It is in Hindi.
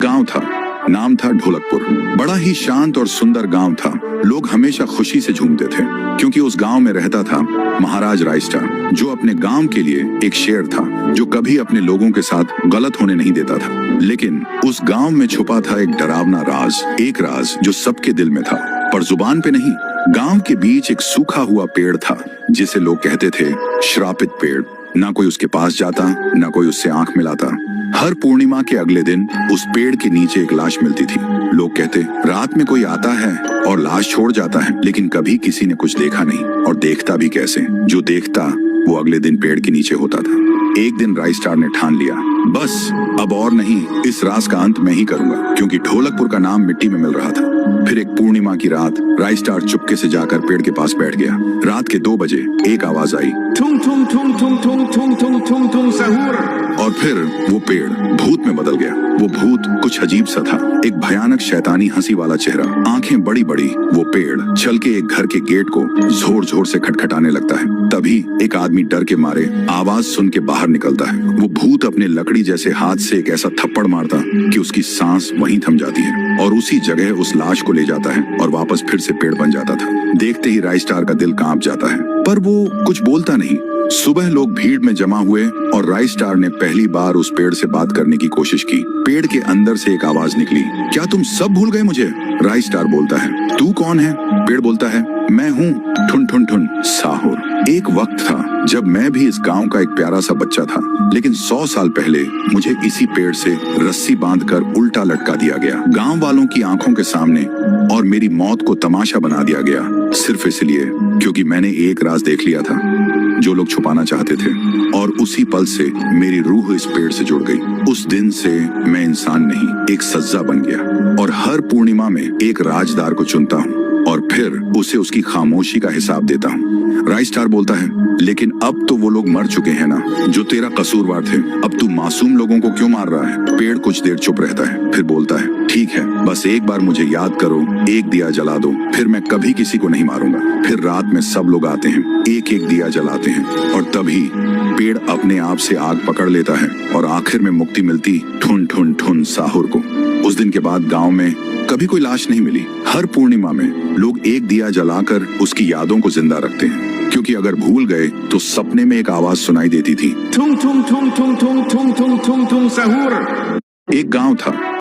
गांव था, नाम था ढोलकपुर। बड़ा ही शांत और सुंदर गांव था। लोग हमेशा खुशी से झूमते थे क्योंकि उस गांव में रहता था महाराज रायस्टार, जो अपने गांव के लिए एक शेर था, जो कभी अपने लोगों के साथ गलत होने नहीं देता था। लेकिन उस गांव में छुपा था एक डरावना राज, एक राज जो सबके दिल में था पर जुबान पे नहीं। गांव के बीच एक सूखा हुआ पेड़ था जिसे लोग कहते थे श्रापित पेड़। ना कोई उसके पास जाता, ना कोई उससे आंख मिलाता। हर पूर्णिमा के अगले दिन उस पेड़ के नीचे एक लाश मिलती थी। लोग कहते रात में कोई आता है और लाश छोड़ जाता है, लेकिन कभी किसी ने कुछ देखा नहीं, और देखता भी कैसे। जो देखता वो अगले दिन पेड़ के नीचे होता था। एक दिन रायस्टार ने ठान लिया, बस अब और नहीं, इस राज का अंत मैं ही करूंगा, क्योंकि ढोलकपुर का नाम मिट्टी में मिल रहा था। फिर एक पूर्णिमा की रात रायस्टार चुपके से जाकर पेड़ के पास बैठ गया। रात के 2 बजे एक आवाज आई, थुम थुम थुम थुम थुम थुम थुम थुम थुम सहूर। और फिर वो पेड़ भूत में बदल गया। वो भूत कुछ अजीब सा था, एक भयानक शैतानी हंसी वाला चेहरा, आंखें बड़ी बड़ी। वो पेड़ चल के एक घर के गेट को जोर जोर से खटखटाने लगता है। तभी एक आदमी डर के मारे आवाज सुन के बाहर निकलता है। वो भूत अपने लकड़ी जैसे हाथ से एक ऐसा थप्पड़ मारता कि उसकी सांस वहीं थम जाती है, और उसी जगह उस लाश को ले जाता है और वापस फिर से पेड़ बन जाता था। देखते ही रायस्टार का दिल कांप जाता है, पर वो कुछ बोलता नहीं। सुबह लोग भीड़ में जमा हुए और रायस्टार ने पहली बार उस पेड़ से बात करने की कोशिश की। पेड़ के अंदर से एक आवाज निकली, क्या तुम सब भूल गए मुझे? रायस्टार बोलता है, तू कौन है? पेड़ बोलता है, मैं हूँ ठुन ठुन ठुन साहुर। एक वक्त था जब मैं भी इस गांव का एक प्यारा सा बच्चा था, लेकिन 100 साल पहले मुझे इसी पेड़ से रस्सी बांधकर उल्टा लटका दिया गया, गांव वालों की आंखों के सामने, और मेरी मौत को तमाशा बना दिया गया, सिर्फ इसलिए क्योंकि मैंने एक राज देख लिया था जो लोग छुपाना चाहते थे। और उसी पल से मेरी रूह इस पेड़ से जुड़ गई। उस दिन से मैं इंसान नहीं, एक सज्जा बन गया, और हर पूर्णिमा में एक राजदार को चुनता हूँ और फिर उसे उसकी खामोशी का हिसाब देता हूँ। रायस्टार बोलता है, लेकिन अब तो वो लोग मर चुके हैं ना, जो तेरा कसूरवार थे। अब तू मासूम लोगों को क्यों मार रहा है? पेड़ कुछ देर चुप रहता है, फिर बोलता है, ठीक है, बस एक बार मुझे याद करो, एक दिया जला दो, फिर मैं कभी किसी को नहीं मारूंगा। फिर रात में सब लोग आते हैं, एक एक दिया जलाते हैं, और तभी पेड़ अपने आप से आग पकड़ लेता है, और आखिर में मुक्ति मिलती ठुन ठुन ठुन साहुर को। उस दिन के बाद गांव में कभी कोई लाश नहीं मिली। हर पूर्णिमा में लोग एक दिया जलाकर उसकी यादों को जिंदा रखते हैं, क्योंकि अगर भूल गए तो सपने में एक आवाज सुनाई देती थी, थुम थुम थुम थुम थुम थुम थुम थुम थुम सहूर। एक गांव था